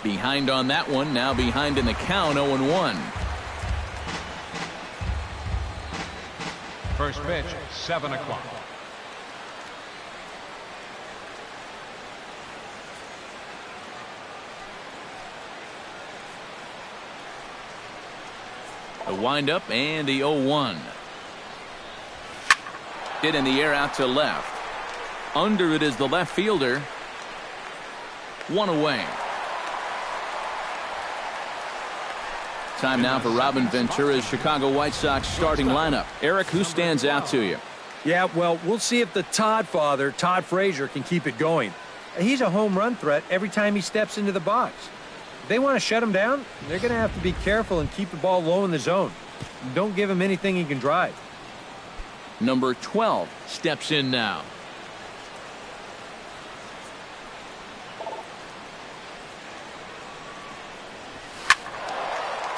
Behind on that one, now behind in the count, 0-1. First pitch, 7 o'clock. The windup and the 0-1. Hit in the air out to left. Under it is the left fielder. One away. Time now for Robin Ventura's Chicago White Sox starting lineup. Eric, who stands out to you? Yeah, well, we'll see if the Todd father, Todd Frazier, can keep it going. He's a home run threat every time he steps into the box. If they want to shut him down, they're going to have to be careful and keep the ball low in the zone. Don't give him anything he can drive. Number 12 steps in now.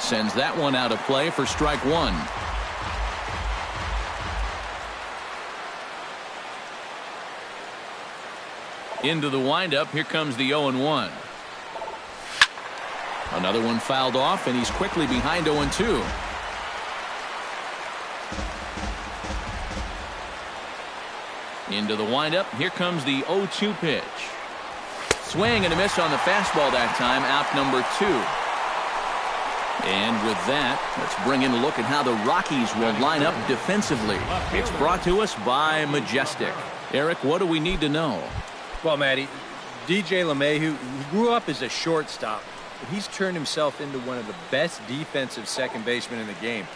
Sends that one out of play for strike one. Into the windup. Here comes the 0-1. Another one fouled off, and he's quickly behind 0-2. Into the windup. Here comes the 0-2 pitch. Swing and a miss on the fastball that time. Out number 2. And with that, let's bring in a look at how the Rockies will line up defensively. It's brought to us by Majestic. Eric, what do we need to know? Well, Matty, DJ LeMahieu, he grew up as a shortstop, but he's turned himself into one of the best defensive second basemen in the game.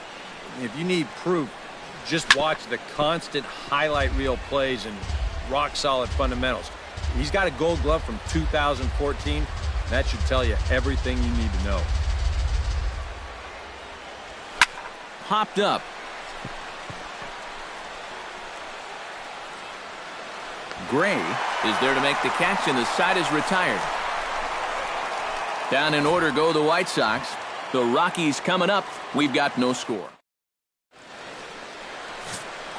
If you need proof, just watch the constant highlight reel plays and rock-solid fundamentals. He's got a gold glove from 2014. That should tell you everything you need to know. Hopped up. Gray is there to make the catch, and the side is retired. Down in order go the White Sox. The Rockies coming up. We've got no score.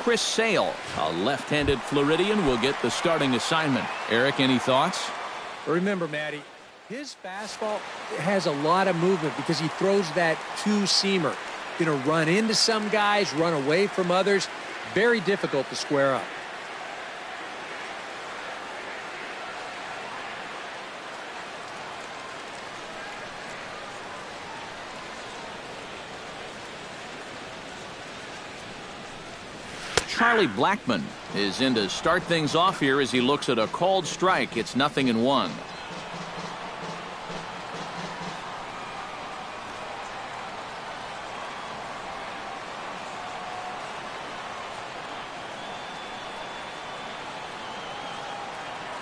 Chris Sale, a left-handed Floridian, will get the starting assignment. Eric, any thoughts? Remember, Matty, his fastball has a lot of movement because he throws that two-seamer. Going to run into some guys, run away from others. Very difficult to square up. Charlie Blackmon is in to start things off here as he looks at a called strike. It's 0-1.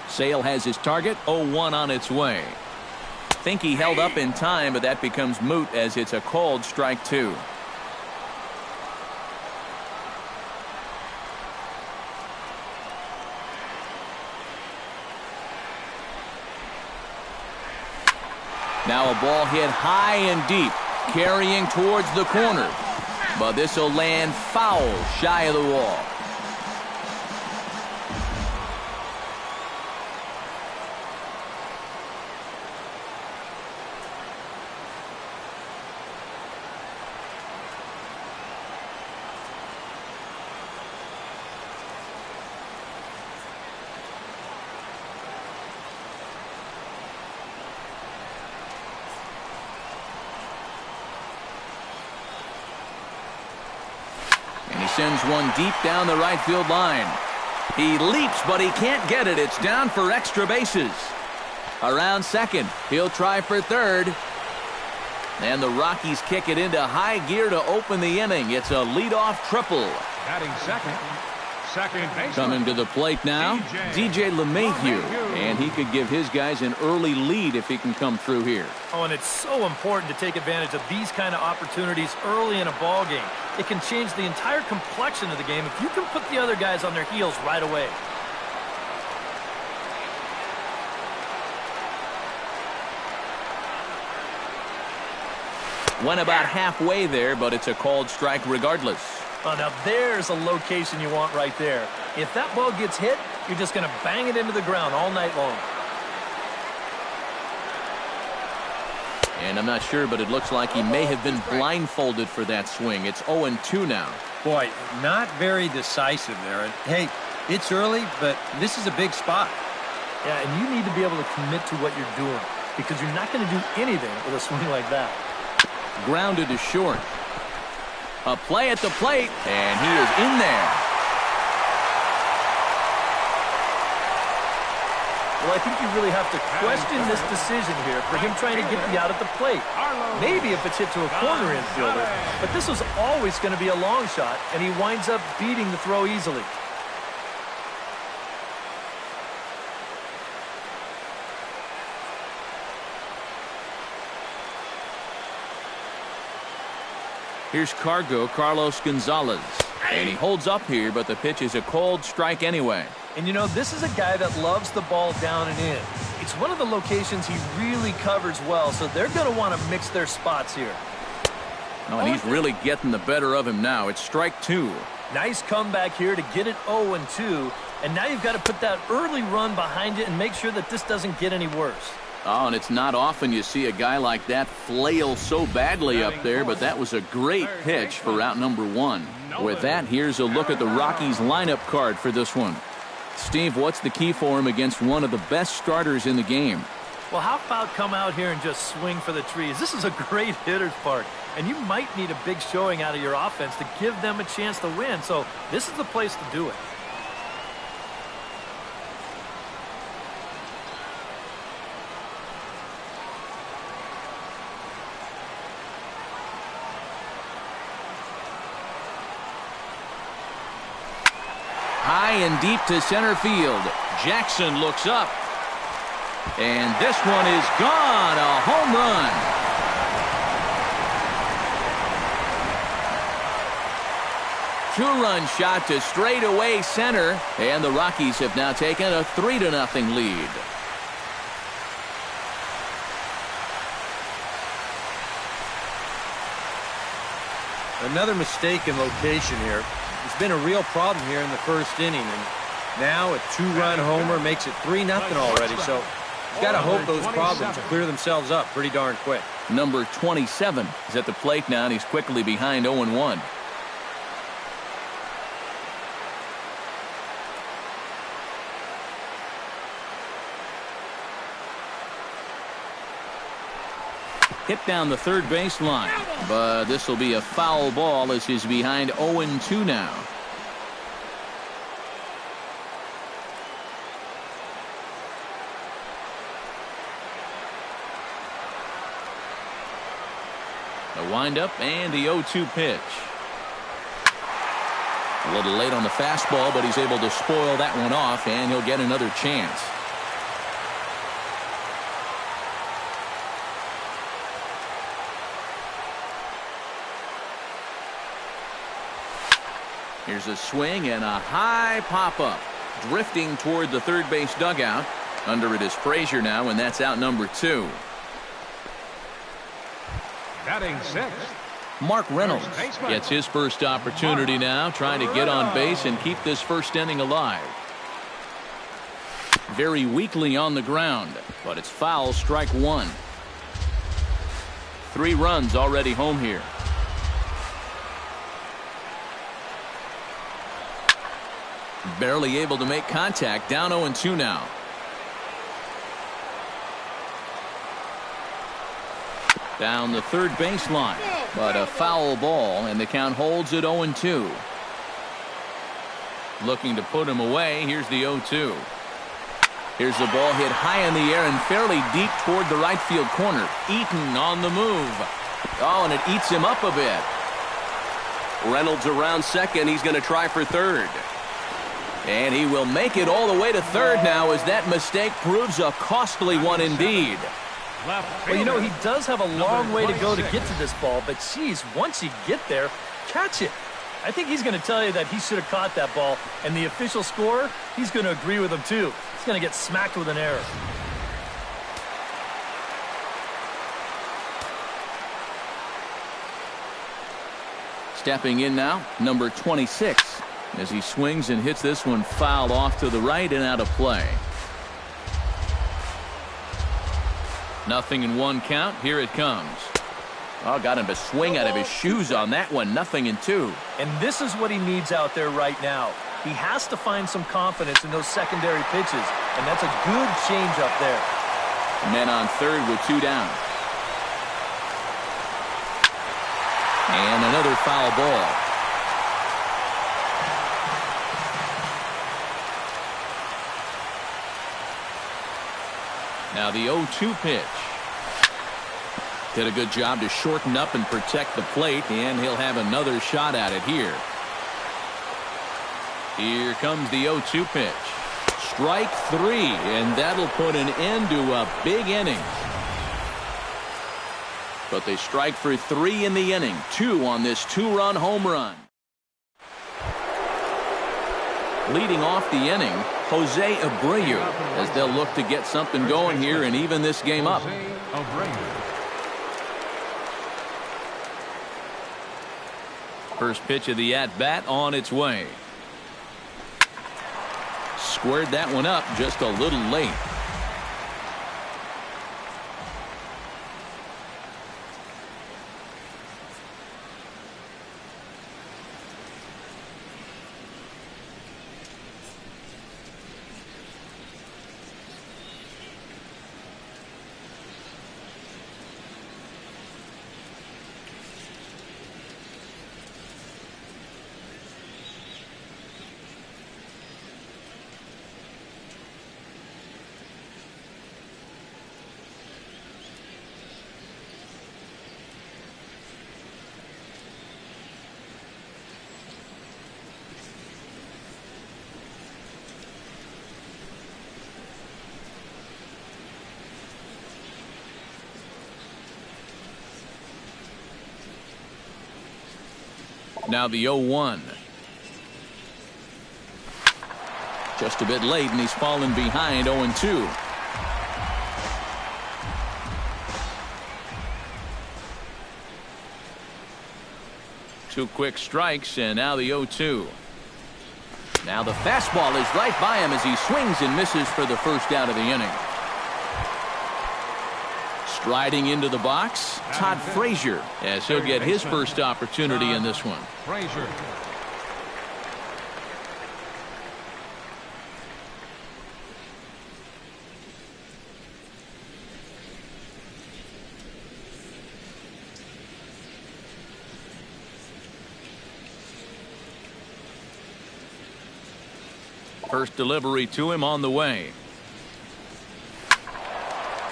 Sale has his target. 0-1 on its way. Think he held up in time, but that becomes moot as it's a called strike 2. Now a ball hit high and deep, carrying towards the corner. But this will land foul shy of the wall. Sends one deep down the right field line. He leaps, but he can't get it. It's down for extra bases. Around second. He'll try for third. And the Rockies kick it into high gear to open the inning. It's a leadoff triple. Batting second baseman. Coming to the plate now, DJ LeMahieu. And he could give his guys an early lead if he can come through here. Oh, and it's so important to take advantage of these kind of opportunities early in a ball game. It can change the entire complexion of the game if you can put the other guys on their heels right away. Went about halfway there, but it's a called strike regardless. Oh, now there's a location you want right there. If that ball gets hit, you're just going to bang it into the ground all night long. And I'm not sure, but it looks like he may have been blindfolded for that swing. It's 0-2 now. Boy, not very decisive there. And hey, it's early, but this is a big spot. Yeah, and you need to be able to commit to what you're doing because you're not going to do anything with a swing like that. Grounded to short. A play at the plate, and he is in there. Well, I think you really have to question this decision here for him trying to get the out at the plate. Maybe if it's hit to a corner infielder, but this was always going to be a long shot, and he winds up beating the throw easily. Here's Carlos Gonzalez. And he holds up here, but the pitch is a cold strike anyway. And you know, this is a guy that loves the ball down and in. It's one of the locations he really covers well, so they're going to want to mix their spots here. Oh, and he's really getting the better of him now. It's strike 2. Nice comeback here to get it 0-2. And now you've got to put that early run behind it and make sure that this doesn't get any worse. Oh, and it's not often you see a guy like that flail so badly up there, but that was a great pitch for out number 1. With that, here's a look at the Rockies lineup card for this one. Steve, what's the key for him against one of the best starters in the game? Well, how about come out here and just swing for the trees? This is a great hitter's park, and you might need a big showing out of your offense to give them a chance to win, so this is the place to do it. High and deep to center field. Jackson looks up. And this one is gone. A home run. Two-run shot to straightaway center. And the Rockies have now taken a 3-0 lead. Another mistake in location here. It's been a real problem here in the first inning, and now a 2-run homer makes it 3-0 already. So you've got to hope those problems clear themselves up pretty darn quick. Number 27 is at the plate now, and he's quickly behind 0-1. Hit down the third baseline, but this will be a foul ball as he's behind 0-2 now. The windup and the 0-2 pitch. A little late on the fastball, but he's able to spoil that one off, and he'll get another chance. Here's a swing and a high pop-up. Drifting toward the third base dugout. Under it is Frazier now, and that's out number 2. Batting 6. Mark Reynolds gets his first opportunity now, trying to get on base and keep this first inning alive. Very weakly on the ground, but it's foul, strike 1. 3 runs already home here. Barely able to make contact, down 0-2 now. Down the third baseline, but a foul ball, and the count holds at 0-2. Looking to put him away. Here's the 0-2. Here's the ball hit high in the air and fairly deep toward the right field corner. Eaton on the move. Oh, and it eats him up a bit. Reynolds around second. He's going to try for third. And he will make it all the way to third now, as that mistake proves a costly one indeed. Well, you know, he does have a long way to go to get to this ball, but geez, once you get there, catch it. I think he's going to tell you that he should have caught that ball, and the official scorer, he's going to agree with him too. He's going to get smacked with an error. Stepping in now, number 26, as he swings and hits this one foul off to the right and out of play. 0-1 count. Here it comes. Oh, got him to swing out of his shoes on that one. 0-2. And this is what he needs out there right now. He has to find some confidence in those secondary pitches, and that's a good change up there. Men on third with 2 down. And another foul ball. Now the 0-2 pitch. Did a good job to shorten up and protect the plate, and he'll have another shot at it here. Here comes the 0-2 pitch. Strike 3, and that'll put an end to a big inning. But they strike for 3 in the inning. 2 on this 2-run home run. Leading off the inning, Jose Abreu, as they'll look to get something going here and even this game up. First pitch of the at-bat on its way. Squared that one up just a little late. Now the 0-1. Just a bit late, and he's fallen behind 0-2. Two quick strikes, and now the 0-2. Now the fastball is right by him as he swings and misses for the first out of the inning. Striding into the box, Todd Frazier, as he'll get his first opportunity in this one. Frazier. First delivery to him on the way.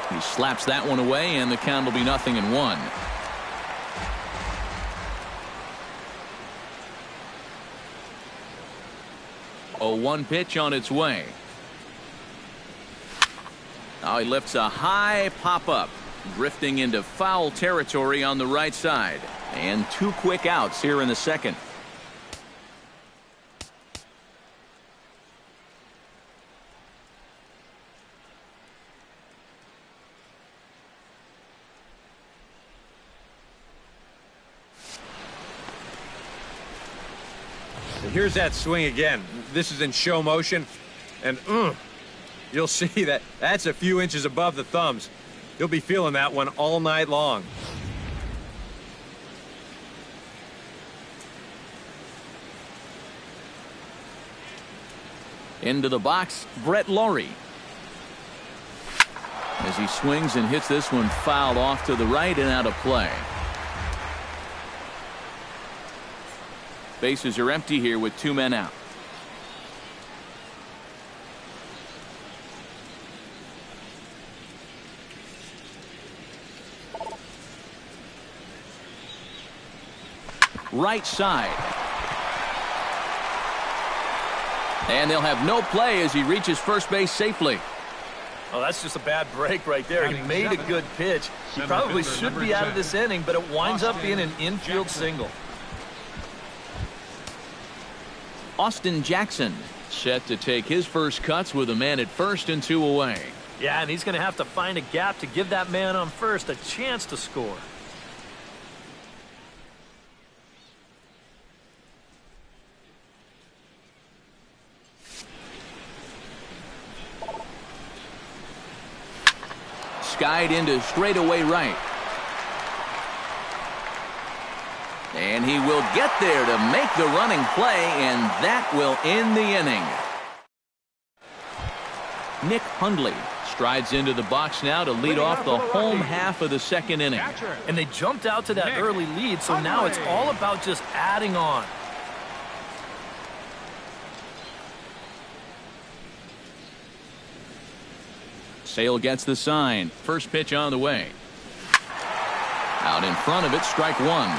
He slaps that one away, and the count will be 0-1. Oh, 1 pitch on its way. Now he lifts a high pop-up, drifting into foul territory on the right side. And 2 quick outs here in the second. Here's that swing again. This is in show motion, and you'll see that that's a few inches above the thumbs. You'll be feeling that one all night long. Into the box, Brett Laurie. As he swings and hits this one fouled off to the right and out of play. Bases are empty here with 2 men out. Right side. And they'll have no play as he reaches first base safely. Oh, that's just a bad break right there. He made a good pitch. He probably should be out of this inning, but it winds up being an infield single. Austin Jackson set to take his first cuts with a man at first and 2 away. Yeah, and he's going to have to find a gap to give that man on first a chance to score. skied into straightaway right. And he will get there to make the running play, and that will end the inning. Nick Hundley strides into the box now to lead off the home half of the second inning. And they jumped out to that early lead, so now it's all about just adding on. Sale gets the sign. First pitch on the way. Out in front of it, strike one.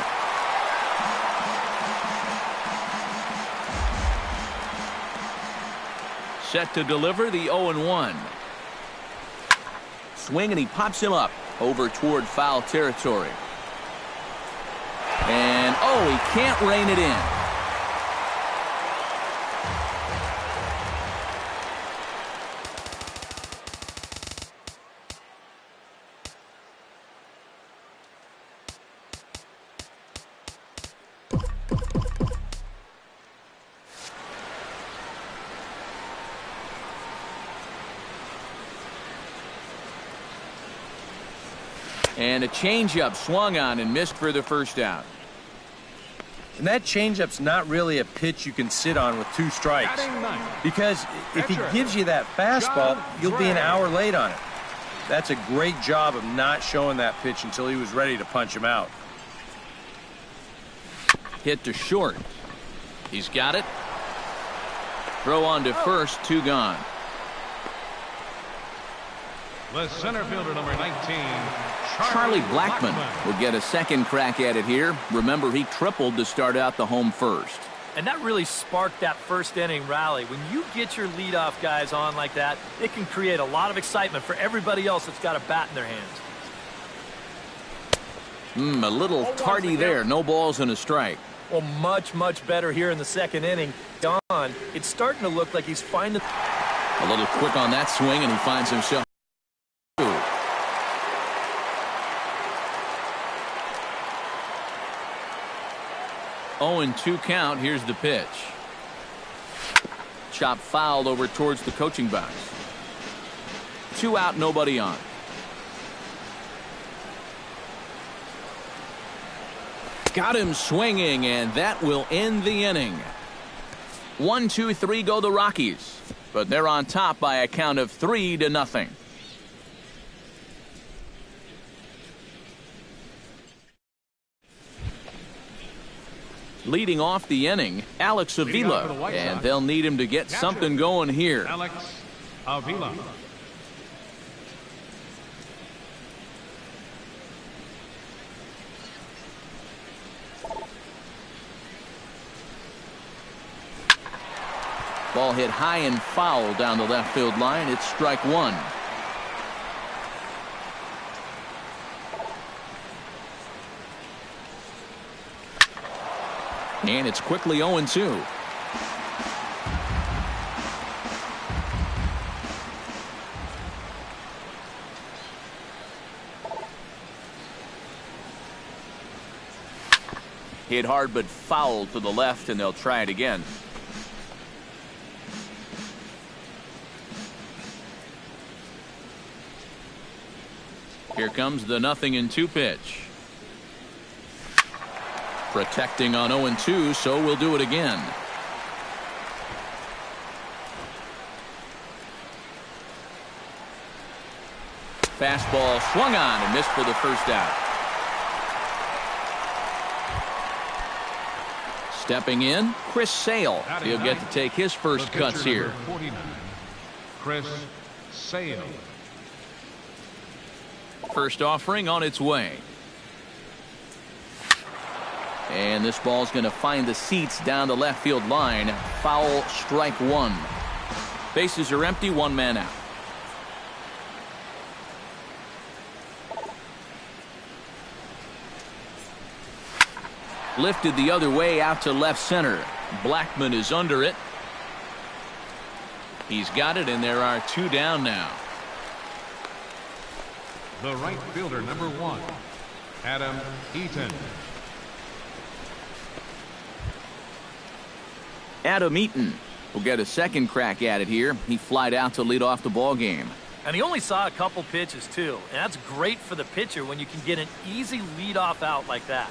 Set to deliver the 0-1. Swing, and he pops him up over toward foul territory. And, oh, he can't rein it in. And a changeup swung on and missed for the first out. And that changeup's not really a pitch you can sit on with 2 strikes. Because if he gives you that fastball, you'll be an hour late on it. That's a great job of not showing that pitch until he was ready to punch him out. Hit to short. He's got it. Throw on to first, 2 gone. The center fielder, number 19, Charlie Blackmon will get a second crack at it here. Remember, he tripled to start out the home first. And that really sparked that first inning rally. When you get your leadoff guys on like that, it can create a lot of excitement for everybody else that's got a bat in their hands. A little tardy there. No balls and a strike. Well, much, much better here in the second inning. Don, it's starting to look like he's finding... A little quick on that swing, and he finds himself... 0-2 count. Here's the pitch. Chop fouled over towards the coaching box. 2 out, nobody on. Got him swinging, and that will end the inning. 1, 2, 3 go the Rockies, but they're on top by a count of 3-0. Leading off the inning, Alex Avila, and they'll need him to get something going here. Alex Avila. Ball hit high and foul down the left field line. It's strike one. And it's quickly 0-2. Hit hard but foul to the left, and they'll try it again. Here comes the 0-2 pitch. Protecting on 0-2, so we'll do it again. Fastball swung on and missed for the first out. Stepping in, Chris Sale. He'll get to take his first cuts here. 49, Chris Sale. First offering on its way. And this ball's going to find the seats down the left field line. Foul, strike one. Bases are empty, 1 man out. Lifted the other way out to left center. Blackmon is under it. He's got it, and there are 2 down now. The right fielder, number 1, Adam Eaton. Adam Eaton will get a second crack at it here. He flied out to lead off the ball game. And he only saw a couple pitches, too. And that's great for the pitcher when you can get an easy leadoff out like that.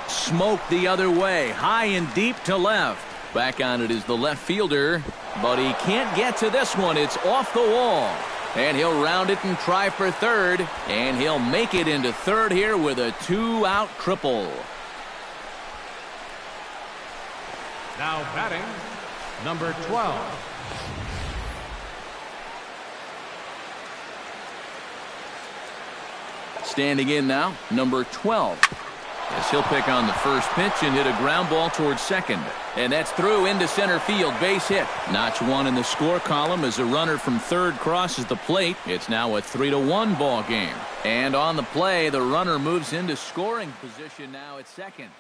Smoked the other way, high and deep to left. Back on it is the left fielder, but he can't get to this one. It's off the wall. And he'll round it and try for third. And he'll make it into third here with a 2-out triple. Now batting, number 12. Standing in now, number 12. As he'll pick on the first pitch and hit a ground ball towards second. And that's through into center field, base hit. Notch one in the score column as a runner from third crosses the plate. It's now a 3-1 ball game. And on the play, the runner moves into scoring position now at second.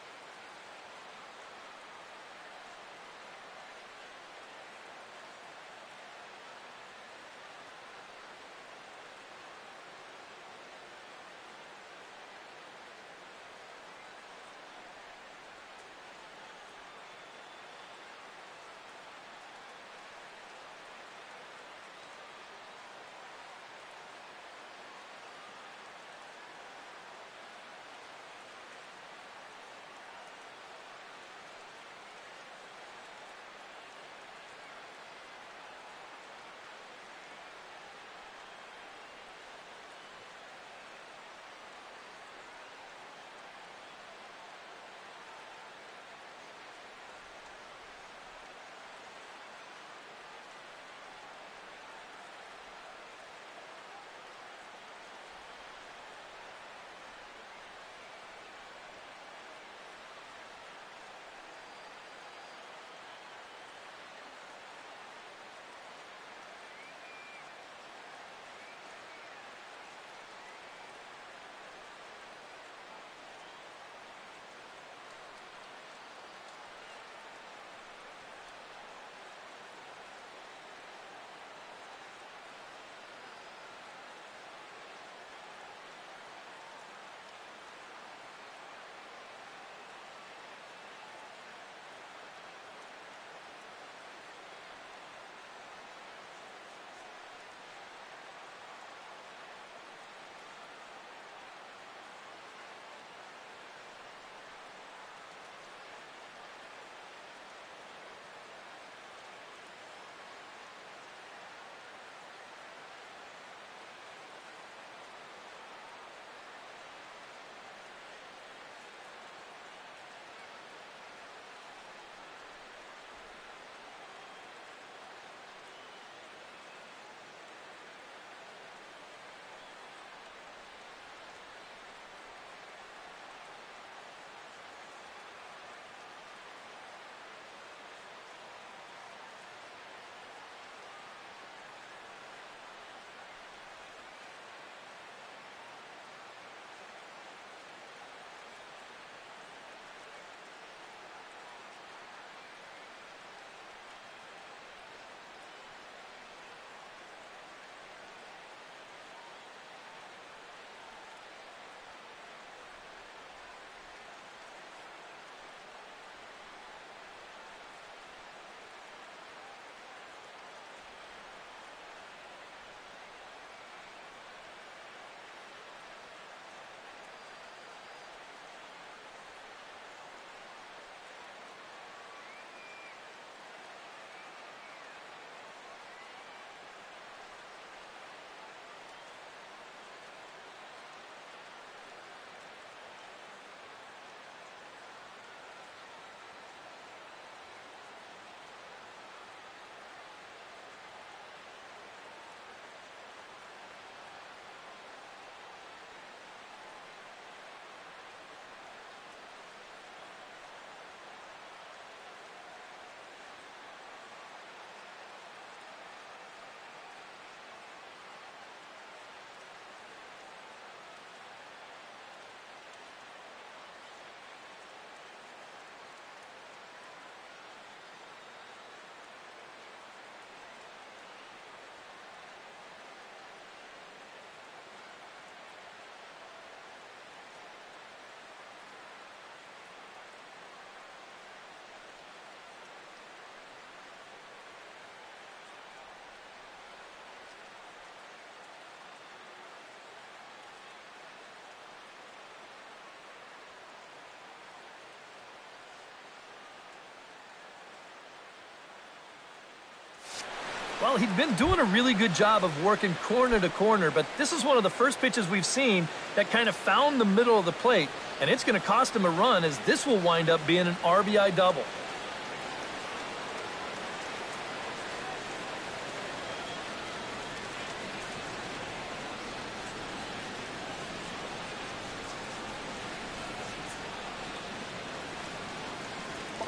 Well, he'd been doing a really good job of working corner to corner, but this is one of the first pitches we've seen that kind of found the middle of the plate, and it's going to cost him a run, as this will wind up being an RBI double.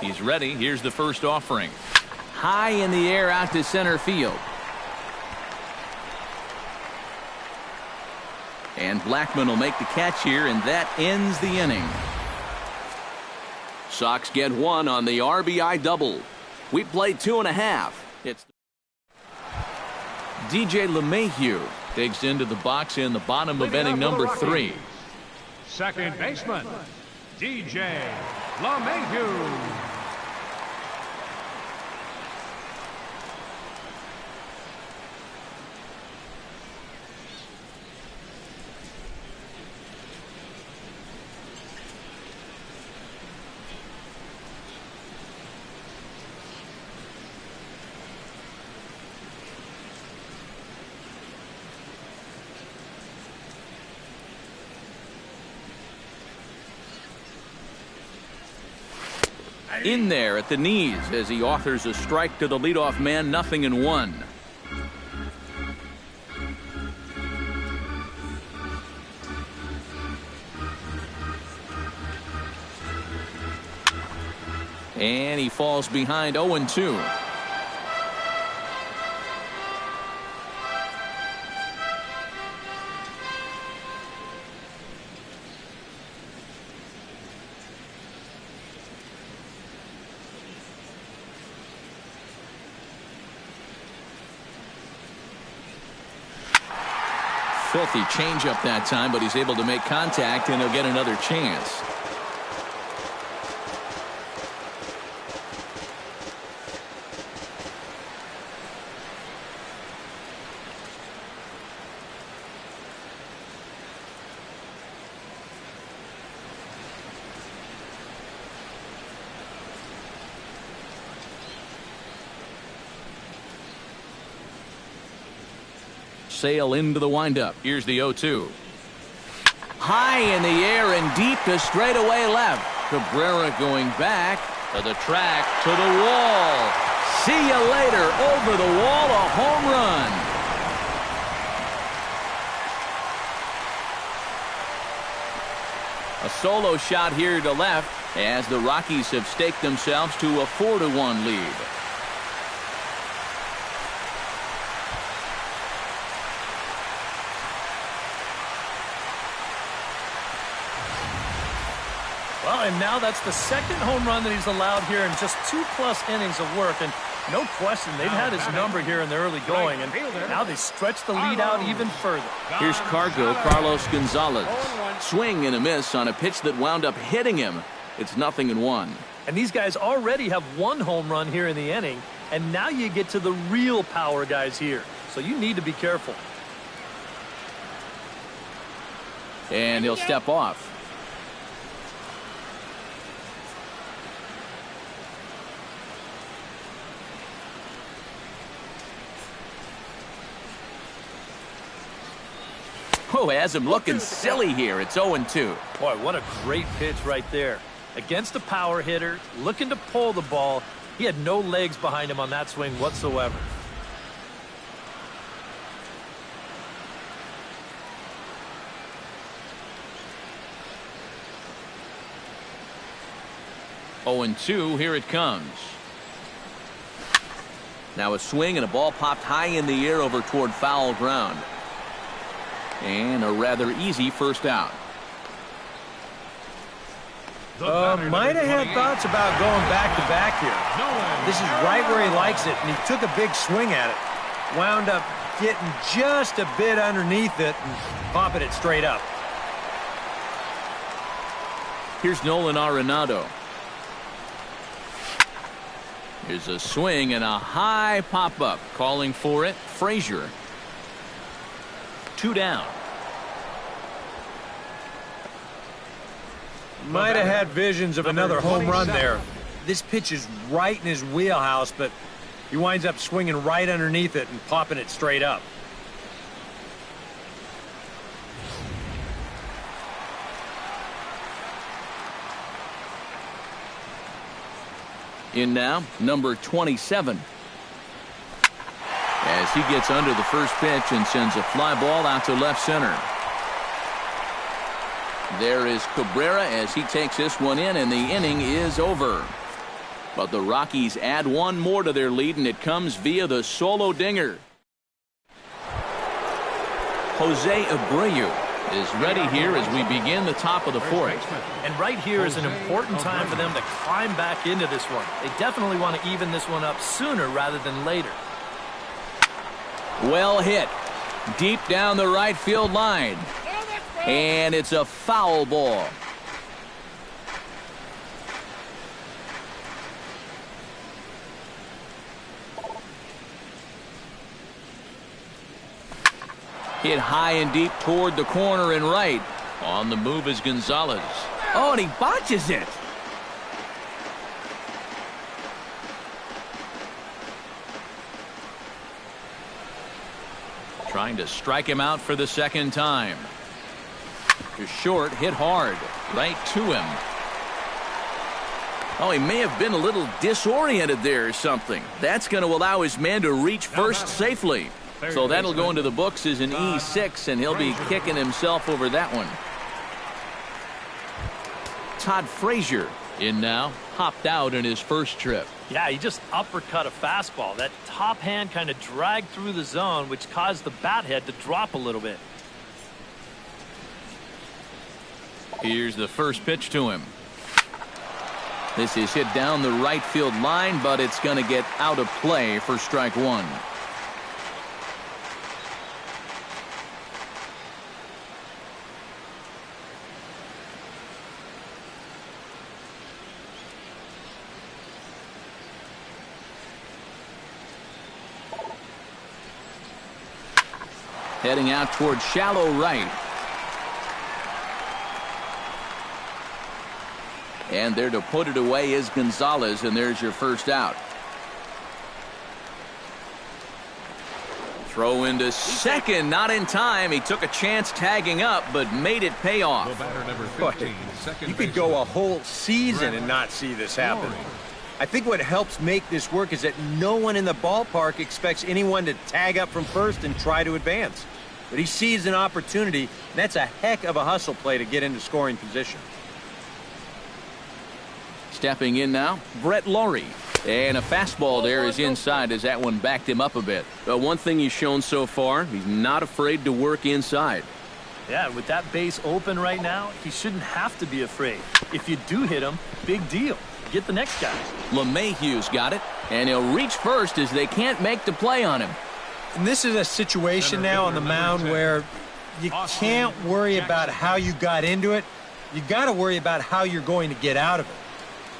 He's ready. Here's the first offering. High in the air out to center field. And Blackman will make the catch here, and that ends the inning. Sox get one on the RBI double. We played 2.5. It's DJ LeMahieu digs into the box in the bottom of inning number 3. Second baseman, DJ LeMahieu. In there at the knees as he authors a strike to the leadoff man, 0-1. And he falls behind 0-2. Filthy changeup that time, but he's able to make contact, and he'll get another chance. Sail into the windup. Here's the 0-2. High in the air and deep to straightaway left. Cabrera going back to the track, to the wall. See you later. Over the wall, a home run. A solo shot here to left as the Rockies have staked themselves to a 4-1 lead. Well, and now that's the second home run that he's allowed here in just 2+ innings of work. And no question, they've had his number here in the early going, and now they stretch the lead out even further. Here's Carlos Gonzalez. Swing and a miss on a pitch that wound up hitting him. It's 0-1. And these guys already have 1 home run here in the inning, and now you get to the real power guys here. So you need to be careful. And he'll step off. Oh, has him looking silly here. It's 0-2. Boy, what a great pitch right there. Against a power hitter, looking to pull the ball. He had no legs behind him on that swing whatsoever. Oh, 0-2, here it comes. Now a swing and a ball popped high in the air over toward foul ground. And a rather easy first out. Might have had thoughts about going back-to-back here. This is right where he likes it, and he took a big swing at it. Wound up getting just a bit underneath it and popping it straight up. Here's Nolan Arenado. Here's a swing and a high pop-up. Calling for it, Frazier. 2 down. Might have had visions of another home run there. This pitch is right in his wheelhouse, but He winds up swinging right underneath it and popping it straight up. In now, number 27. As he gets under the first pitch and sends a fly ball out to left center. There is Cabrera as he takes this one in, and the inning is over. But the Rockies add one more to their lead, and it comes via the solo dinger. Jose Abreu is ready here as we begin the top of the fourth. And right here is an important time for them to climb back into this one. They definitely want to even this one up sooner rather than later. Well hit. Deep down the right field line. And it's a foul ball. Hit high and deep toward the corner and right. On the move is Gonzalez. Oh, and he botches it. Trying to strike him out for the second time. To short, hit hard. Right to him. Oh, he may have been a little disoriented there or something. That's going to allow his man to reach first safely. So that'll go into the books as an E6, and he'll be kicking himself over that one. Todd Frazier in now, hopped out in his first trip. Yeah, he just uppercut a fastball. That top hand kind of dragged through the zone, which caused the bat head to drop a little bit. Here's the first pitch to him. This is hit down the right field line, but it's going to get out of play for strike one. Heading out toward shallow right. And there to put it away is Gonzalez, and there's your first out. Throw into second, not in time. He took a chance tagging up, but made it pay off. The batter number 15, You could go a whole season and not see this happen. I think what helps make this work is that no one in the ballpark expects anyone to tag up from first and try to advance. But he sees an opportunity, and that's a heck of a hustle play to get into scoring position. Stepping in now, Brett Laurie. And a fastball there is inside as that one backed him up a bit. But one thing he's shown so far, he's not afraid to work inside. Yeah, with that base open right now, he shouldn't have to be afraid. If you do hit him, big deal. Get the next guy. LeMahieu's got it, and he'll reach first as they can't make the play on him. And this is a situation now on the mound where you can't worry about how you got into it. You got to worry about how you're going to get out of it.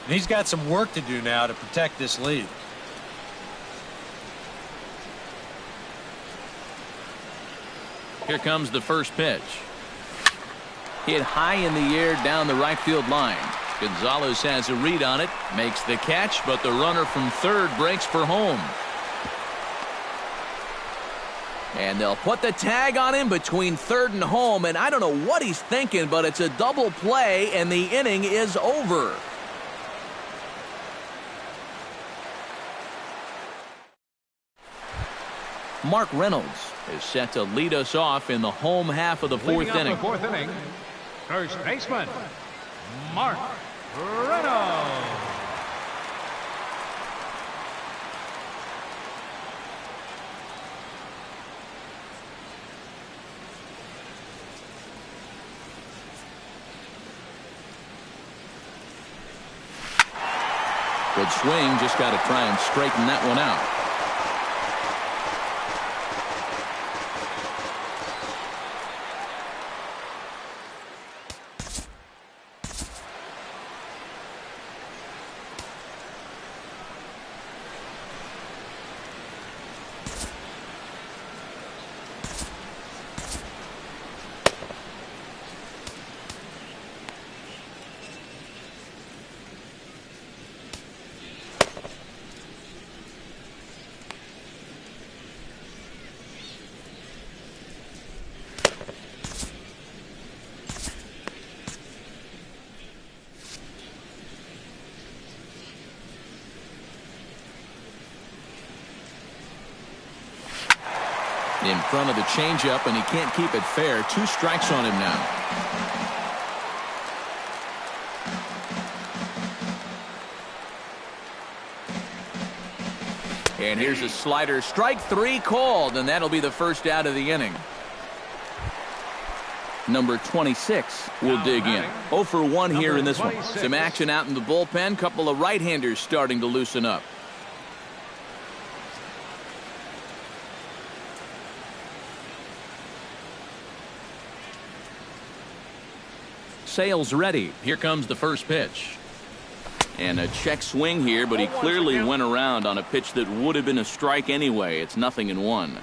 And he's got some work to do now to protect this lead. Here comes the first pitch. Hit high in the air down the right field line. Gonzalez has a read on it, makes the catch, but the runner from third breaks for home. And they'll put the tag on him between third and home, and I don't know what he's thinking, but it's a double play, and the inning is over. Mark Reynolds is set to lead us off in the home half of the fourth inning. First baseman, Mark Reynolds. Good swing, just got to try and straighten that one out. In front of the changeup, and he can't keep it fair. 2 strikes on him now. And here's a slider. Strike 3 called, and that'll be the first out of the inning. Number 26 will dig in. 0 for 1 here in this one. Some action out in the bullpen. Couple of right-handers starting to loosen up. Sale's ready. Here comes the first pitch. And a check swing here, but he clearly went around on a pitch that would have been a strike anyway. It's 0-1.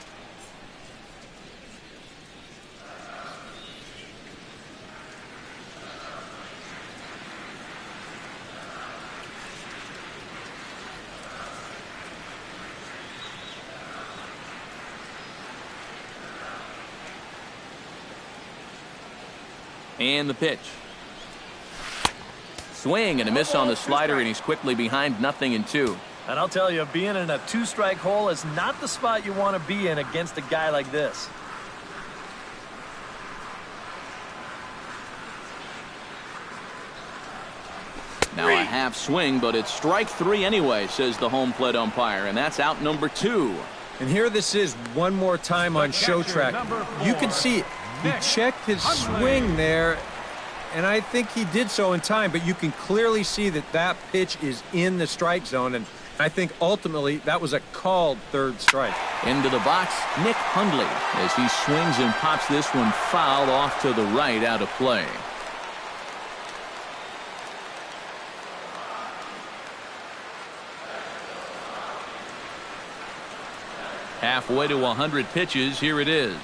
And the pitch. Swing and a miss on the slider, and he's quickly behind 0-2. And I'll tell you, being in a 2-strike hole is not the spot you want to be in against a guy like this. Now a half swing, but it's strike 3 anyway, says the home plate umpire, and that's out number 2. And here this is one more time on show track. You can see it. He checked his swing there, and I think he did so in time, but you can clearly see that that pitch is in the strike zone, and I think ultimately that was a called 3rd strike. Into the box, Nick Hundley, as he swings and pops this one foul off to the right, out of play. Halfway to 100 pitches, here it is.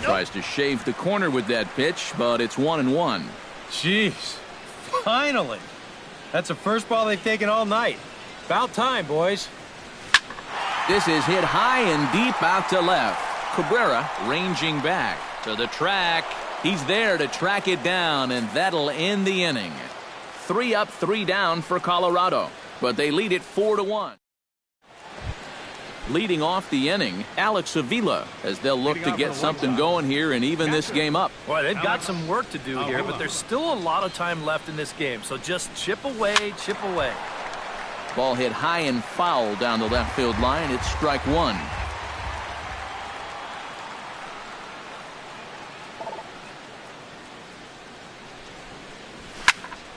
Tries to shave the corner with that pitch, but it's 1-1. Jeez, finally. That's the first ball they've taken all night. About time, boys. This is hit high and deep out to left. Cabrera ranging back to the track. He's there to track it down, and that'll end the inning. 3 up, 3 down for Colorado, but they lead it 4-1. Leading off the inning, Alex Avila, as they'll look to get something going here and even this game up. Boy, they've got some work to do here, but there's still a lot of time left in this game, so just chip away, chip away. Ball hit high and foul down the left field line. It's strike 1.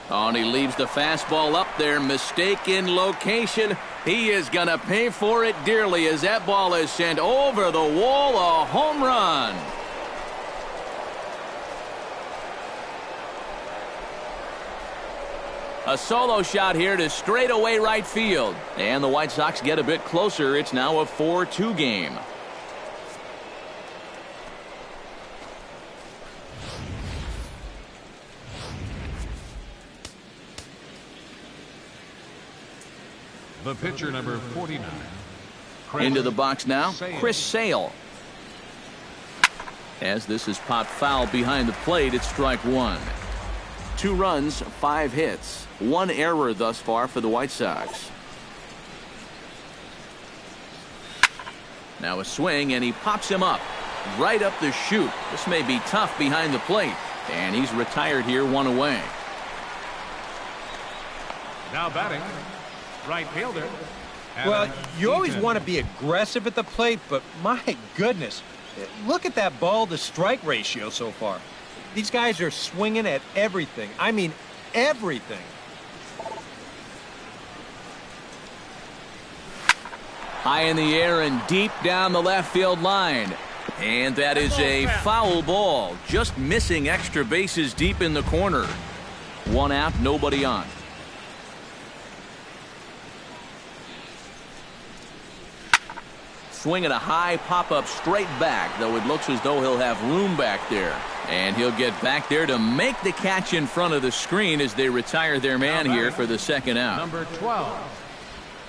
Oh, and he leaves the fastball up there. Mistaken location. He is going to pay for it dearly as that ball is sent over the wall. A home run. A solo shot here to straightaway right field. And the White Sox get a bit closer. It's now a 4-2 game. The pitcher, number 49. Into the box now, Chris Sale. As this is popped foul behind the plate, it's strike 1. 2 runs, 5 hits, 1 error thus far for the White Sox. Now a swing, and he pops him up right up the chute. This may be tough behind the plate, and he's retired here, 1 away. Now batting, right fielder. Well, you always want to be aggressive at the plate, but my goodness, look at that ball-to-strike ratio so far. These guys are swinging at everything. I mean, everything. High in the air and deep down the left field line. And that is a foul ball. Just missing extra bases deep in the corner. 1 out, nobody on. Swinging a high pop-up straight back, though it looks as though he'll have room back there. And he'll get back there to make the catch in front of the screen as they retire their man here for the 2nd out. Number 12.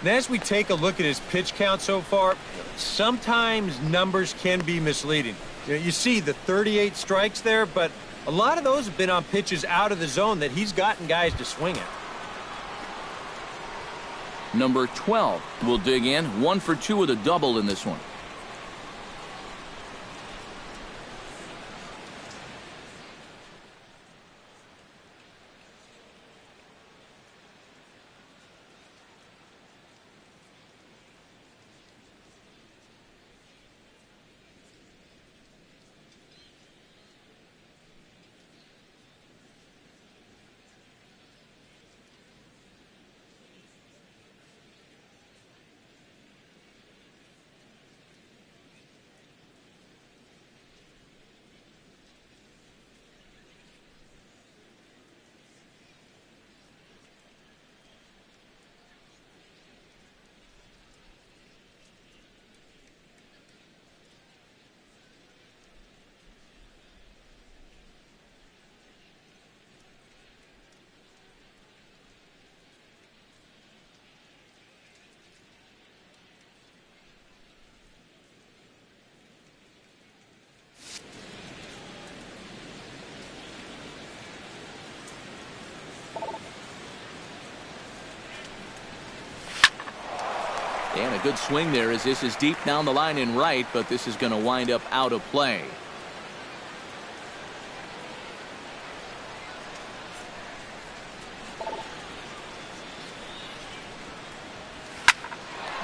And as we take a look at his pitch count so far, sometimes numbers can be misleading. You see the 38 strikes there, but a lot of those have been on pitches out of the zone that he's gotten guys to swing at. Number 12 will dig in. 1 for 2 with a double in this one. And a good swing there as this is deep down the line in right, but this is going to wind up out of play.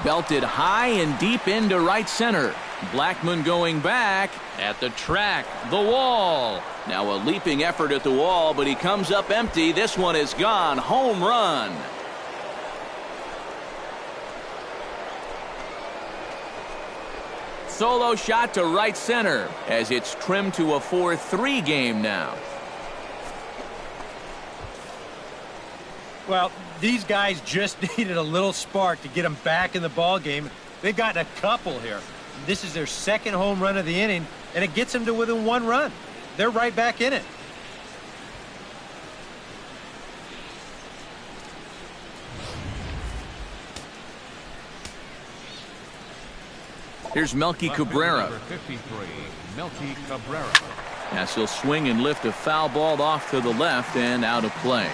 Belted high and deep into right center. Blackmon going back at the track, the wall. Now a leaping effort at the wall, but he comes up empty. This one is gone. Home run. Solo shot to right center as it's trimmed to a 4-3 game now. Well, these guys just needed a little spark to get them back in the ball game. They've gotten a couple here. This is their second home run of the inning, and it gets them to within 1 run. They're right back in it. Here's Melky Cabrera. Number 53, Melky Cabrera. As he'll swing and lift a foul ball off to the left and out of play.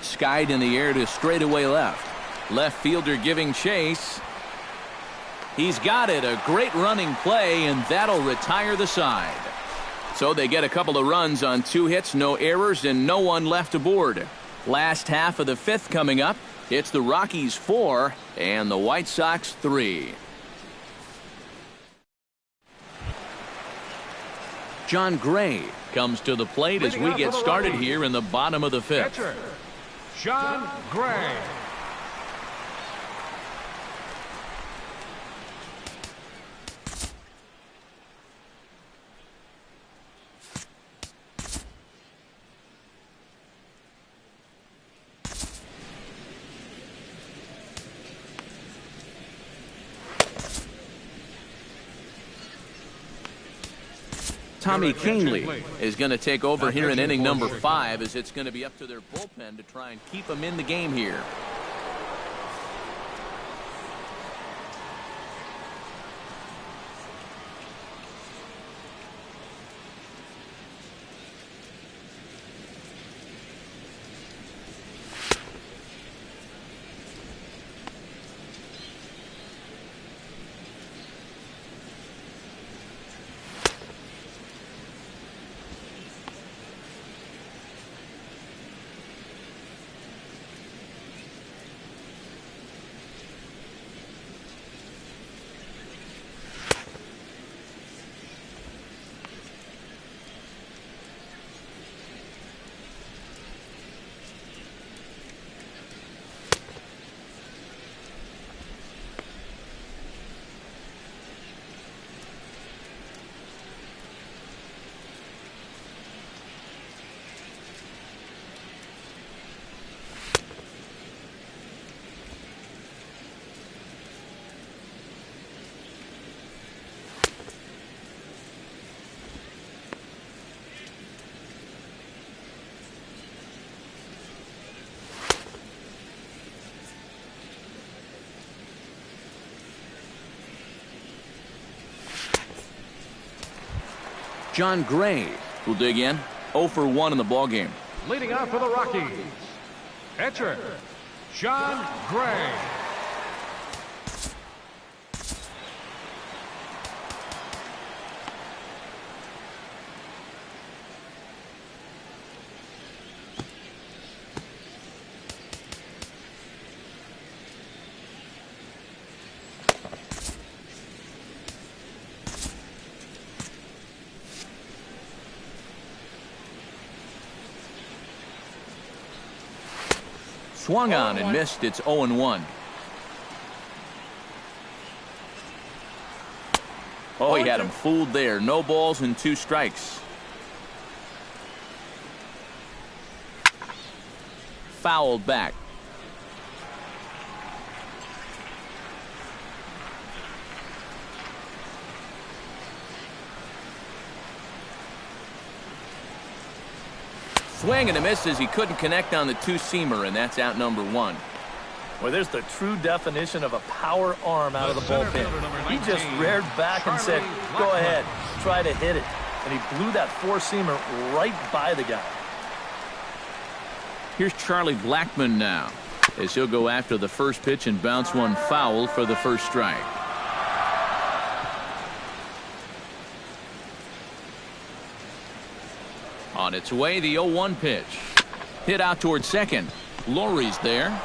Skied in the air to straightaway left. Left fielder giving chase. He's got it. A great running play, and that'll retire the side. So they get a couple of runs on 2 hits, no errors, and no one left aboard. Last half of the 5th coming up. It's the Rockies 4 and the White Sox 3. John Gray comes to the plate as we get started here in the bottom of the 5th. Pitcher, John Gray. Tommy Kingley is going to take over here in inning number 5 as it's going to be up to their bullpen to try and keep them in the game here. John Gray will dig in. 0 for 1 in the ballgame. Leading off for the Rockies, pitcher, John Gray. Swung on and missed. It's 0-1. Oh, he had him fooled there. No balls and 2 strikes. Fouled back. Swing and a miss as he couldn't connect on the 2-seamer, and that's out number 1. Well, there's the true definition of a power arm out of the bullpen. He just reared back and said, go ahead, try to hit it. and he blew that four-seamer right by the guy. Here's Charlie Blackmon now, as he'll go after the first pitch and bounce one foul for the first strike. On its way, the 0-1 pitch. Hit out towards second. Lowry's there.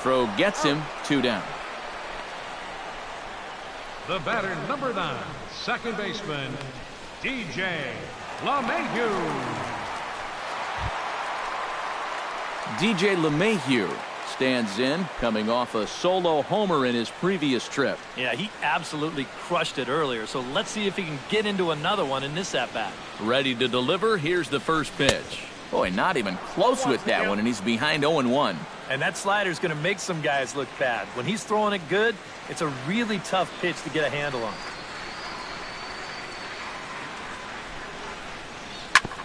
Throw gets him, 2 down. The batter, number 9, second baseman, DJ LeMahieu. DJ LeMahieu stands in, coming off a solo homer in his previous trip. Yeah, he absolutely crushed it earlier, so let's see if he can get into another one in this at-bat. Ready to deliver. Here's the first pitch. Boy, not even close with that one, and he's behind 0-1. And that slider's going to make some guys look bad. When he's throwing it good, it's a really tough pitch to get a handle on.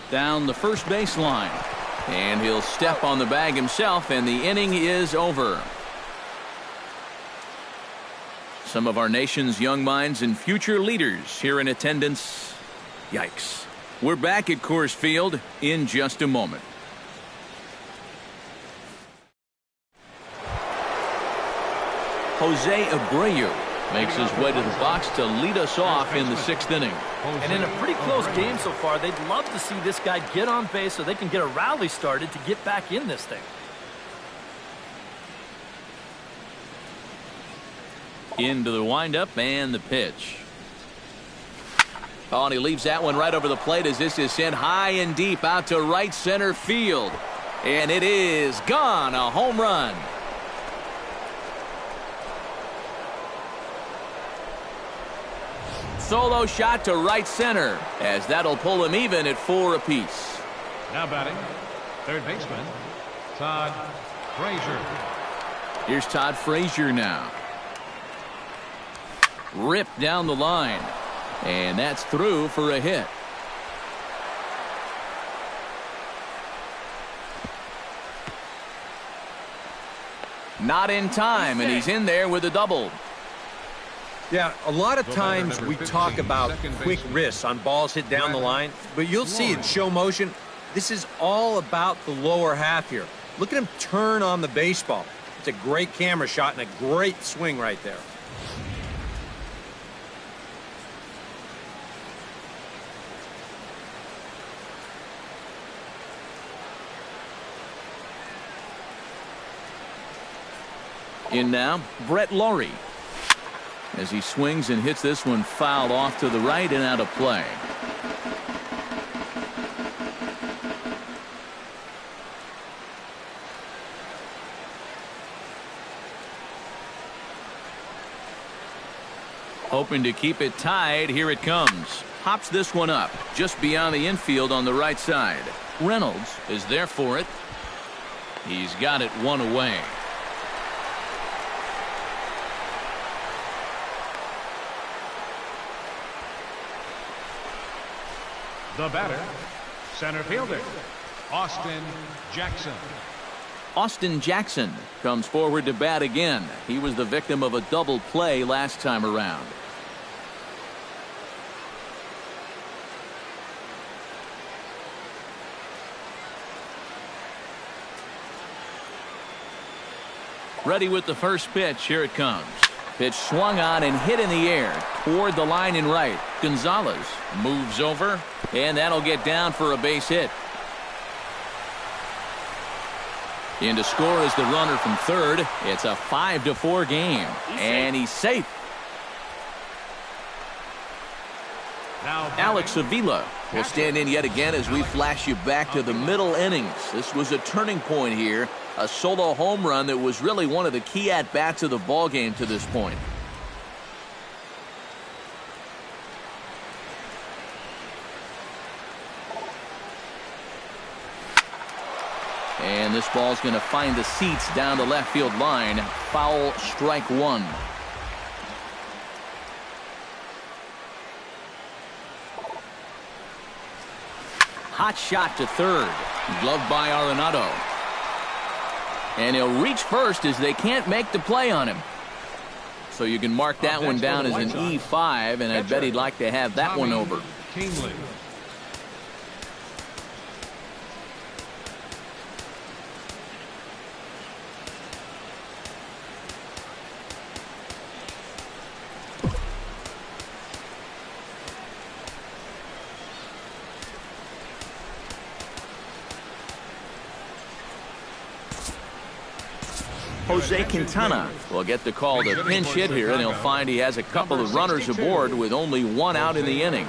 Down the first baseline. And he'll step on the bag himself, and the inning is over. Some of our nation's young minds and future leaders here in attendance. Yikes. We're back at Coors Field in just a moment. Jose Abreu makes his way to the box to lead us off in the 6th inning. And in a pretty close game so far, they'd love to see this guy get on base so they can get a rally started to get back in this thing. Into the windup and the pitch. Oh, and he leaves that one right over the plate as this is sent high and deep out to right center field. And it is gone. A home run. Solo shot to right center, as that'll pull him even at 4 apiece. Now batting, third baseman, Todd Frazier. Here's Todd Frazier now. Ripped down the line. And that's through for a hit. Not in time, and he's in there with a double. Yeah, a lot of times we talk about quick wrists on balls hit down the line, but you'll see in show motion, this is all about the lower half here. Look at him turn on the baseball. It's a great camera shot and a great swing right there. In now, Brett Lowry. As he swings and hits this one fouled off to the right and out of play. Hoping to keep it tied. Here it comes. Hops this one up just beyond the infield on the right side. Reynolds is there for it. He's got it one away. The batter, center fielder, Austin Jackson. Austin Jackson comes forward to bat again. He was the victim of a double play last time around. Ready with the first pitch. Here it comes. Pitch swung on and hit in the air toward the line and right. Gonzalez moves over, and that'll get down for a base hit. In to score is the runner from third. It's a 5-4 game, and he's safe. Now Alex Avila will stand in yet again as we flash you back to the middle innings. This was a turning point here. A solo home run that was really one of the key at-bats of the ballgame to this point. And this ball's going to find the seats down the left field line. Foul, strike one. Hot shot to third. Gloved by Arenado. And he'll reach first as they can't make the play on him. So you can mark that one down as an E5, and I bet he'd like to have that one over. Kingsley. Jose Quintana will get the call to pinch hit here, and he'll find he has a couple of runners aboard with only one out in the inning.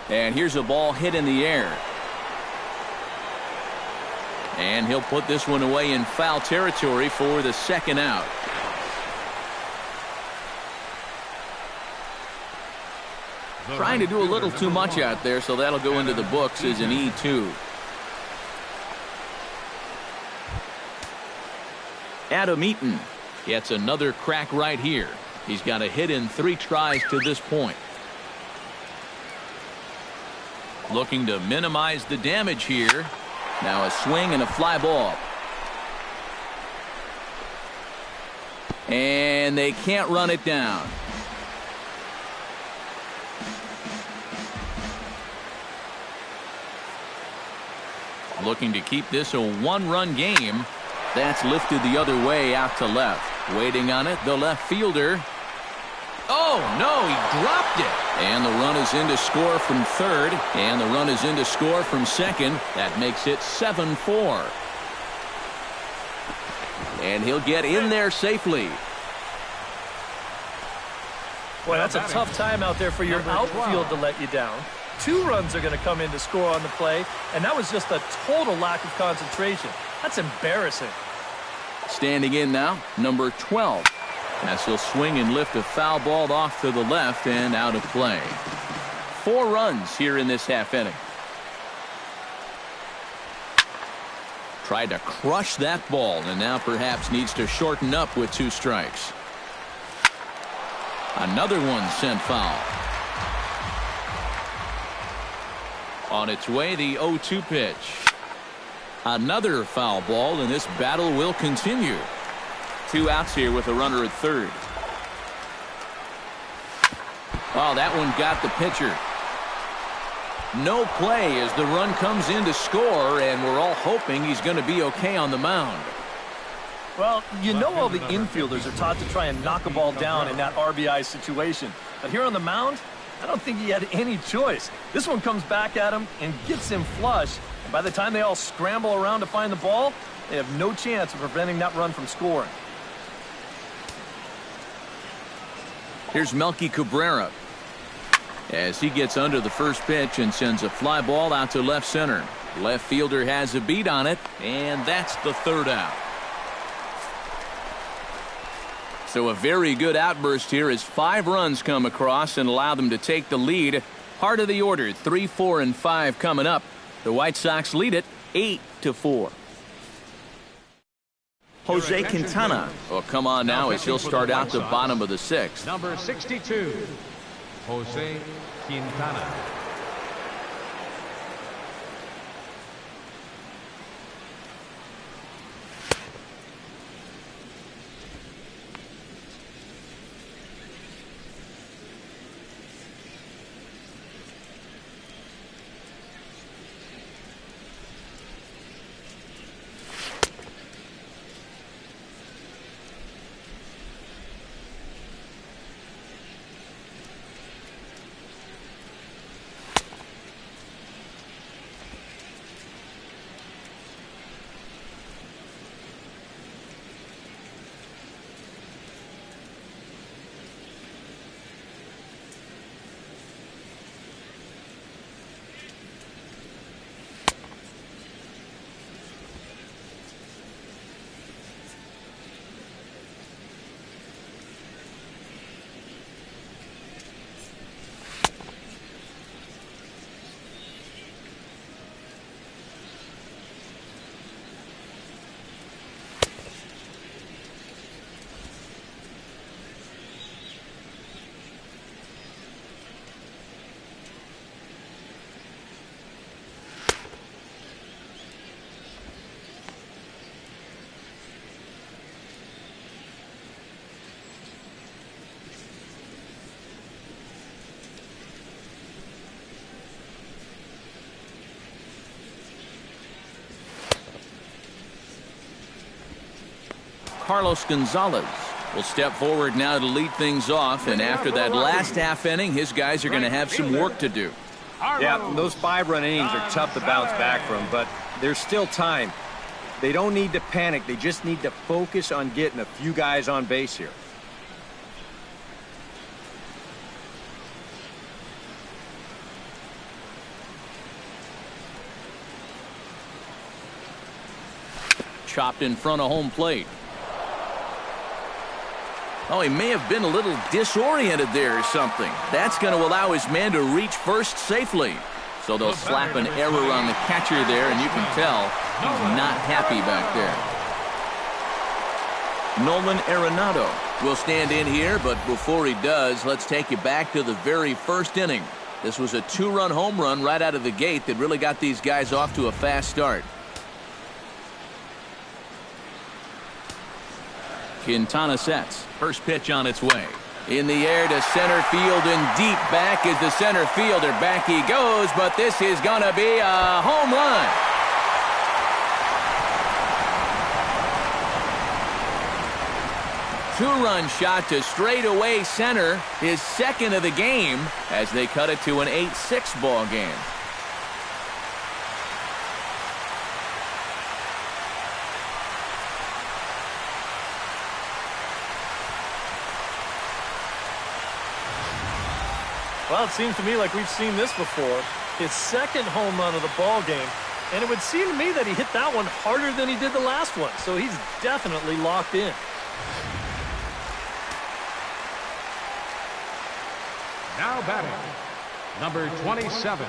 And here's a ball hit in the air. And he'll put this one away in foul territory for the second out. Trying to do a little too much out there, so that'll go into the books as an E2. Adam Eaton gets another crack right here. He's got a hit in 3 tries to this point. Looking to minimize the damage here. Now a swing and a fly ball. And they can't run it down. Looking to keep this a 1-run game. That's lifted the other way out to left. Waiting on it, the left fielder. Oh, no, he dropped it. And the run is in to score from third. And the run is in to score from second. That makes it 7-4. And he'll get in there safely. Boy, that's a tough time out there for your outfield to let you down. 2 runs are going to come in to score on the play, and that was just a total lack of concentration. That's embarrassing. Standing in now, number 12. As he'll swing and lift a foul ball off to the left and out of play. 4 runs here in this half inning. Tried to crush that ball, and now perhaps needs to shorten up with 2 strikes. Another one sent foul. On its way, the 0-2 pitch. Another foul ball, and this battle will continue. 2 outs here with a runner at third. Oh, that one got the pitcher. No play as the run comes in to score, and we're all hoping he's going to be okay on the mound. Well, you know all the infielders are taught to try and knock a ball down in that RBI situation. But here on the mound, I don't think he had any choice. This one comes back at him and gets him flush. And by the time they all scramble around to find the ball, they have no chance of preventing that run from scoring. Here's Melky Cabrera as he gets under the first pitch and sends a fly ball out to left center. Left fielder has a beat on it, and that's the third out. So a very good outburst here as 5 runs come across and allow them to take the lead. Heart of the order, 3, 4, and 5 coming up. The White Sox lead it 8-4. Jose Quintana will come on now as he'll start out the bottom of the 6th. Number 62, Jose Quintana. Carlos Gonzalez will step forward now to lead things off, and after that last half inning, his guys are going to have some work to do. Yeah, those 5-run innings are tough to bounce back from, but there's still time. They don't need to panic. They just need to focus on getting a few guys on base here. Chopped in front of home plate. Oh, he may have been a little disoriented there or something. That's going to allow his man to reach first safely. So they'll slap an error on the catcher there, and you can tell he's not happy back there. Nolan Arenado will stand in here, but before he does, let's take you back to the very first inning. This was a 2-run home run right out of the gate that really got these guys off to a fast start. Quintana sets. First pitch on its way. In the air to center field and deep back is the center fielder. Back he goes, but this is going to be a home run. Two-run shot to straightaway center. His second of the game as they cut it to an 8-6 ball game. Well, it seems to me like we've seen this before. His second home run of the ball game, and it would seem to me that he hit that one harder than he did the last one, so he's definitely locked in. Now batting, number 27.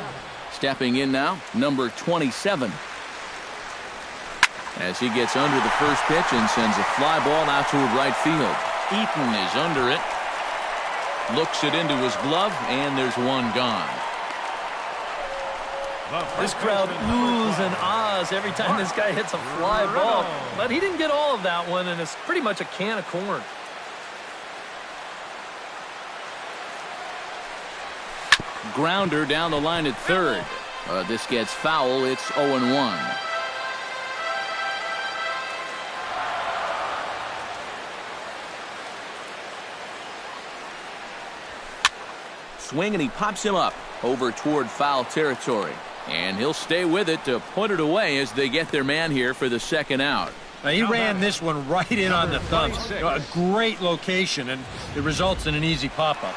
Stepping in now, number 27. As he gets under the first pitch and sends a fly ball out to right field. Eaton is under it. Looks it into his glove, and there's one gone. This crowd oohs and ahs every time this guy hits a fly ball. But he didn't get all of that one, and it's pretty much a can of corn. Grounder down the line at third. This gets foul. It's 0-1. Swing, and he pops him up over toward foul territory. And he'll stay with it to put it away as they get their man here for the second out. Now, he ran this one right in on the thumbs. A great location, and it results in an easy pop-up.